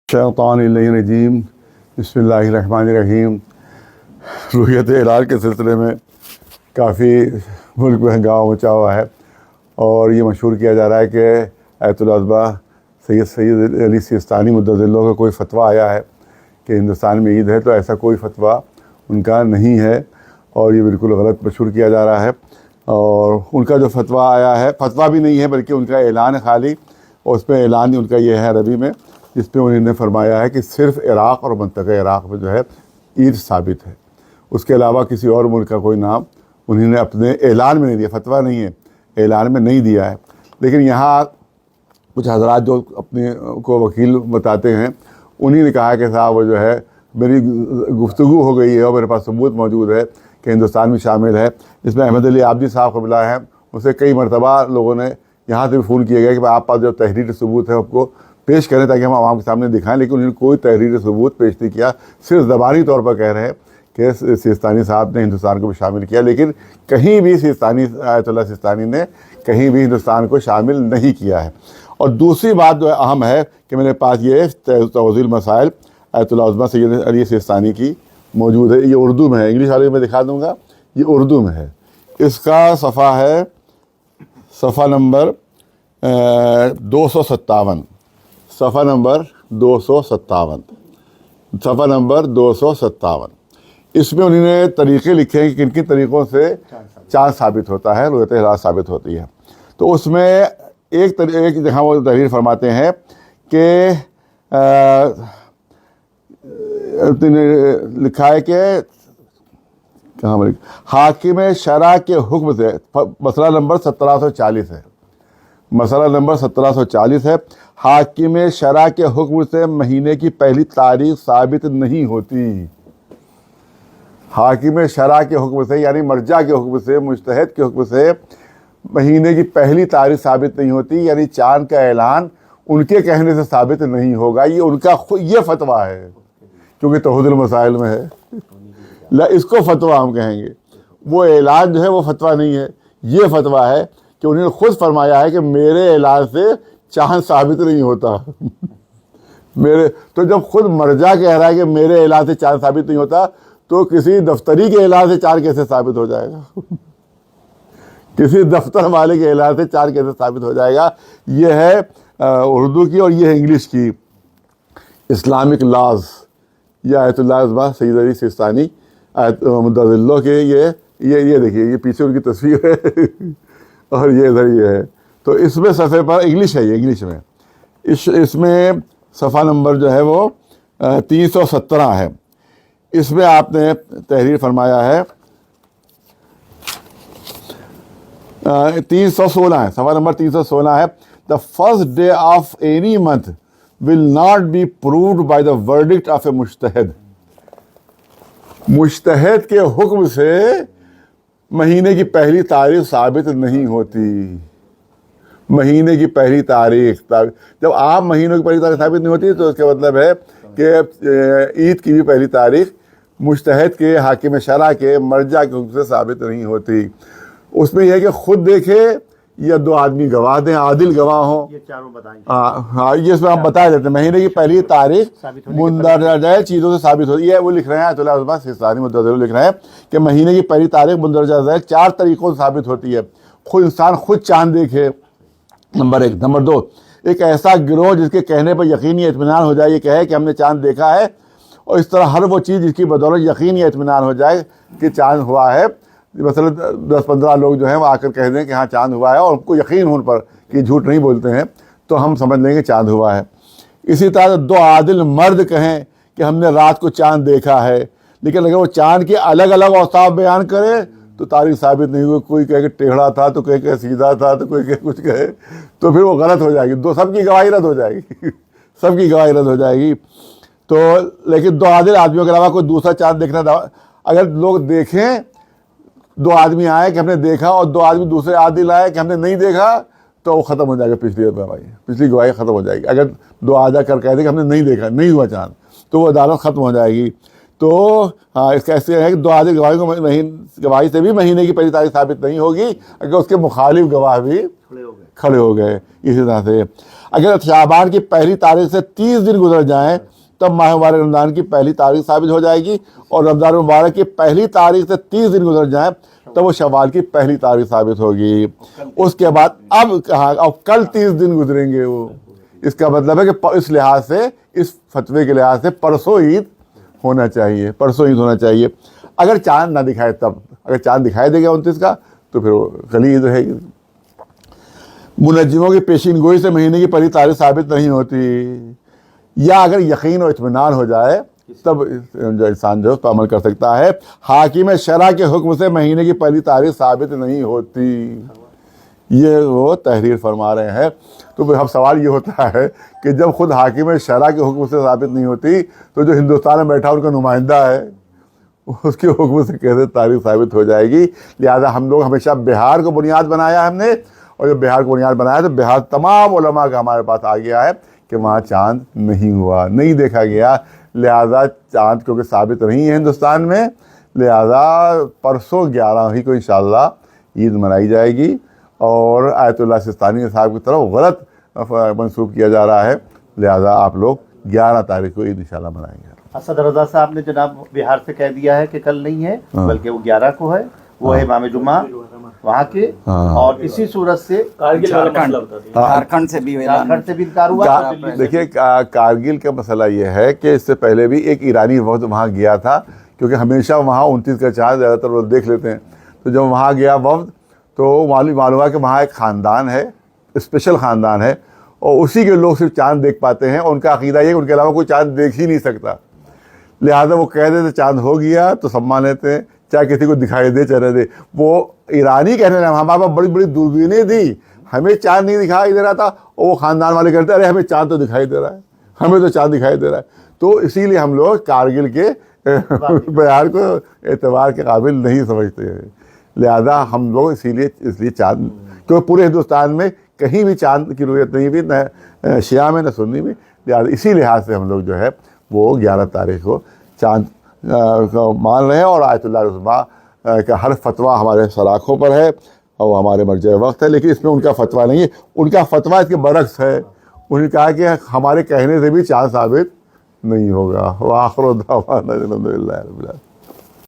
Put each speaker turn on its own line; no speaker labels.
شیطان الرجیم بسم اللہ الرحمن الرحیم۔ روحیت ہلال کے سلسلے میں کافی ملک میں ہنگامہ مچا ہوا ہے، اور یہ مشہور کیا جا رہا ہے کہ آیت العظمہ سید علی سیستانی مدظ اللہ کا کوئی فتویٰ آیا ہے کہ ہندوستان میں عید ہے، تو ایسا کوئی فتویٰ ان کا نہیں ہے، اور یہ بالکل غلط مشہور کیا جا رہا ہے۔ اور ان کا جو فتویٰ آیا ہے، فتویٰ بھی نہیں ہے بلکہ ان کا اعلان ہے خالی، اور اس میں اعلان ان کا یہ ہے عربی میں، جس پہ انہوں نے فرمایا ہے کہ صرف عراق اور منطقہ عراق میں جو ہے عید ثابت ہے، اس کے علاوہ کسی اور ملک کا کوئی نام انہوں نے اپنے اعلان میں نہیں دیا، فتویٰ نہیں ہے، اعلان میں نہیں دیا ہے۔ لیکن یہاں کچھ حضرات جو اپنے کو وکیل بتاتے ہیں، انہی نے کہا کہ صاحب وہ جو ہے میری گفتگو ہو گئی ہے اور میرے پاس ثبوت موجود ہے کہ ہندوستان میں شامل ہے، جس میں احمد علی عابدی صاحب قبلہ ہیں، اسے کئی مرتبہ لوگوں نے یہاں سے بھی فون کیا گیا کہ آپ پاس جو تحریری ثبوت ہے آپ کو پیش کریں تاکہ ہم عوام کے سامنے دکھائیں، لیکن انہوں نے کوئی تحریری ثبوت پیش نہیں کیا، صرف زبانی طور پر کہہ رہے ہیں کہ سیستانی صاحب نے ہندوستان کو بھی شامل کیا، لیکن کہیں بھی آیت اللہ سیستانی نے کہیں بھی ہندوستان کو شامل نہیں کیا ہے۔ اور دوسری بات جو اہم ہے کہ میرے پاس یہ توضیح المسائل آیت العظمہ سید علی سیستانی کی موجود ہے، یہ اردو میں ہے، انگلش والے میں دکھا دوں گا، یہ اردو میں ہے، اس کا صفحہ ہے صفحہ نمبر 257، صفحہ نمبر 257، صفحہ نمبر 257۔ اس میں انہوں نے طریقے لکھے ہیں کہ کن کن طریقوں سے چاند ثابت ہوتا ہے، رویت ہلال ثابت ہوتی ہے۔ تو اس میں ایک جگہ وہ تحریر فرماتے ہیں کہ لکھا ہے کہ کہاں حاکم شرع کے حکم سے، مسئلہ نمبر 1740 ہے، مسئلہ نمبر 1740 ہے، حاکم شرع کے حکم سے مہینے کی پہلی تاریخ ثابت نہیں ہوتی۔ حاکم شرع کے حکم سے یعنی مرجع کے حکم سے، مجتہد کے حکم سے مہینے کی پہلی تاریخ ثابت نہیں ہوتی، یعنی چاند کا اعلان ان کے کہنے سے ثابت نہیں ہوگا، یہ ان کا یہ فتویٰ ہے، کیونکہ توحید المسائل میں ہے، اس کو فتویٰ ہم کہیں گے۔ وہ اعلان جو ہے وہ فتویٰ نہیں ہے، یہ فتویٰ ہے کہ انہوں نے خود فرمایا ہے کہ میرے اعلان سے چاند ثابت نہیں ہوتا۔ تو جب خود مرجع کہہ رہا ہے کہ میرے اعلان سے چاند ثابت نہیں ہوتا، تو کسی دفتری کے اعلان سے چاند کیسے ثابت ہو جائے گا؟ کسی دفتر والے کے اعلان سے چاند کیسے ثابت ہو جائے گا؟ یہ ہے اردو کی، اور یہ ہے انگلش کی اسلامک لاز، یہ آیت اللہ عظمہ سید علی سیستانی مدظ اللہ کے، یہ دیکھیے، یہ پیچھے ان کی تصویر ہے اور یہ ادھر یہ ہے۔ تو اس میں صفحے پر انگلش ہے، یہ انگلش میں، اس میں صفحہ نمبر جو ہے وہ 317 ہے۔ اس میں آپ نے تحریر فرمایا ہے 316 ہے، صفحہ نمبر 316 ہے، the first day of any month will not be proved by the verdict of a مجتہد۔ مجتہد کے حکم سے مہینے کی پہلی تاریخ ثابت نہیں ہوتی۔ مہینے کی پہلی تاریخ، جب عام مہینوں کی پہلی تاریخ ثابت نہیں ہوتی تو اس کا مطلب ہے کہ عید کی بھی پہلی تاریخ مجتہد کے، حاکم شرع کے، مرجع کے حکم سے ثابت نہیں ہوتی۔ اس میں یہ ہے کہ خود دیکھے یا دو آدمی گواہ دیں، عادل گواہ ہوں، یہ چاروں بتائیں۔ ہاں، یہ اس میں ہم بتا دیتے ہیں، مہینے کی پہلی تاریخ مندرجہ ذیل چیزوں سے ثابت ہوتی ہے۔ وہ لکھ رہے ہیں آیت اللہ عظمہ سیستانی مدظ اللہ لکھ رہے ہیں کہ مہینے کی پہلی تاریخ مندرجہ ذیل 4 طریقوں سے ثابت ہوتی ہے۔ خود انسان خود چاند دیکھے، نمبر 1۔ نمبر 2، ایک ایسا گروہ جس کے کہنے پر یقینی اطمینان ہو جائے، یہ کہے کہ ہم نے چاند دیکھا ہے، اور اس طرح ہر وہ چیز جس کی بدولت یقینی اطمینان ہو جائے کہ چاند ہوا ہے۔ مثلا 10-15 لوگ جو ہیں وہ آ کر کہہ دیں کہ ہاں چاند ہوا ہے، اور ان کو یقین ان پر کہ جھوٹ نہیں بولتے ہیں، تو ہم سمجھ لیں گے چاند ہوا ہے۔ اسی طرح 2 عادل مرد کہیں کہ ہم نے رات کو چاند دیکھا ہے، لیکن اگر وہ چاند کے الگ الگ اوصاف بیان کرے تو تاریخ ثابت نہیں ہوئی، کوئی کہے کہ ٹیڑھا تھا، تو کوئی کہے سیدھا تھا، تو کوئی کہے کچھ کہے، تو پھر وہ غلط ہو جائے گی، سب کی گواہی رد ہو جائے گی، سب کی گواہی رد ہو جائے گی۔ تو لیکن 2 عادل آدمیوں کے علاوہ کوئی دوسرا چاند دیکھنا، اگر لوگ دیکھیں، 2 آدمی آئے کہ ہم نے دیکھا اور 2 آدمی دوسرے عادل آئے کہ ہم نے نہیں دیکھا، تو وہ ختم ہو جائے گا، پچھلی گواہی ختم ہو جائے گی۔ اگر 2 آ جا کر کہہ دیں کہ ہم نے نہیں دیکھا، نہیں ہوا چاند، تو وہ عدالت ختم ہو جائے گی۔ تو ہاں، اس کا ایسے ہے کہ 2 عادل گواہی سے بھی مہینے کی پہلی تاریخ ثابت نہیں ہوگی اگر اس کے مخالف گواہ بھی کھڑے ہو گئے۔ کھڑے ہو گئے. اسی طرح سے اگر شعبان کی پہلی تاریخ سے 30 دن گزر جائیں تب ماہ مبارک رمضان کی پہلی تاریخ ثابت ہو جائے گی, اور رمضان مبارک کی پہلی تاریخ سے 30 دن گزر جائیں تب وہ شوال کی پہلی تاریخ ثابت ہوگی. اس کے بعد اب کہاں, اب کل 30 دن گزریں گے وہ. اس کا مطلب ہے کہ اس لحاظ سے, اس فتوے کے لحاظ سے پرسوں عید ہونا چاہیے, پرسوں عید ہونا چاہیے. اگر چاند نہ دکھائے تب, اگر چاند دکھائی دے گا 29 کا تو پھر وہ کل عید رہے گی. منجموں کی پیشین گوئی سے مہینے کی پہلی تاریخ ثابت نہیں ہوتی, یا اگر یقین و اطمینان ہو جائے تب جو انسان جو اس پر عمل کر سکتا ہے. حاکم شرع کے حکم سے مہینے کی پہلی تاریخ ثابت نہیں ہوتی, یہ وہ تحریر فرما رہے ہیں. تو پھر اب سوال یہ ہوتا ہے کہ جب خود حاکم شرع کے حکم سے ثابت نہیں ہوتی تو جو ہندوستان میں بیٹھا ان کا نمائندہ ہے اس کے حکم سے کیسے تاریخ ثابت ہو جائے گی. لہٰذا ہم لوگ ہمیشہ بہار کو بنیاد بنایا ہم نے, اور جب بہار کو بنیاد بنایا تو بہار تمام علماء کا ہمارے پاس آ گیا ہے کہ وہاں چاند نہیں ہوا, نہیں دیکھا گیا. لہٰذا چاند کیونکہ ثابت نہیں ہے ہندوستان میں, لہٰذا پرسوں 11 ہی کو انشاءاللہ عید منائی جائے گی. اور آیت اللہ سستانی صاحب کی طرف غلط منسوب کیا جا رہا ہے, لہٰذا آپ لوگ 11 تاریخ کو عید انشاءاللہ منائیں گے.
اسد رضا صاحب نے جناب بہار سے کہہ دیا ہے کہ کل نہیں ہے بلکہ وہ 11 کو ہے, وہ ہے امام جمعہ وہاں کے. اور اسی صورت سے
جھارکھنڈ سے بھی
انکار ہوا.
دیکھیے کارگل کا مسئلہ یہ ہے کہ اس سے پہلے بھی ایک ایرانی وفد وہاں گیا تھا, کیونکہ ہمیشہ وہاں 29 کا چاند زیادہ تر لوگ دیکھ لیتے ہیں. تو جب وہاں گیا وفد تو معلوم ہوا کہ وہاں ایک خاندان ہے, اسپیشل خاندان ہے, اور اسی کے لوگ صرف چاند دیکھ پاتے ہیں. ان کا عقیدہ یہ کہ ان کے علاوہ کوئی چاند دیکھ ہی نہیں سکتا. لہٰذا وہ کہہ دیتے چاند ہو گیا تو سب مان لیتے ہیں, چاہے کسی کو دکھائی دے چلے دے. وہ ایرانی کہنے لگے ہمارے پاس بڑی بڑی دوربینیں دی, ہمیں چاند نہیں دکھائی دے رہا تھا. اور وہ خاندان والے کہتے ارے ہمیں چاند تو دکھائی دے رہا ہے, ہمیں تو چاند دکھائی دے رہا ہے. تو اسی لیے ہم لوگ کارگل کے بہار کو اعتبار کے قابل نہیں سمجھتے ہیں. لہذا ہم لوگ اس لیے چاند, کیونکہ پورے ہندوستان میں کہیں بھی چاند کی رویت نہیں بھی, نہ شیعہ میں نہ سنی میں. لہٰذا اسی لحاظ سے ہم لوگ جو ہے وہ 11 تاریخ کو چاند کو مان رہے ہیں. اور آیت اللہ العظمیٰ کا ہر فتویٰ ہمارے سلاخوں پر ہے اور وہ ہمارے مرجع وقت ہے, لیکن اس میں ان کا فتویٰ نہیں ہے. ان کا فتویٰ اس کے برعکس ہے. انہوں نے کہا کہ ہمارے کہنے سے بھی چاند ثابت نہیں ہوگا. وآخر دعوانا الحمد للہ رب العالمین.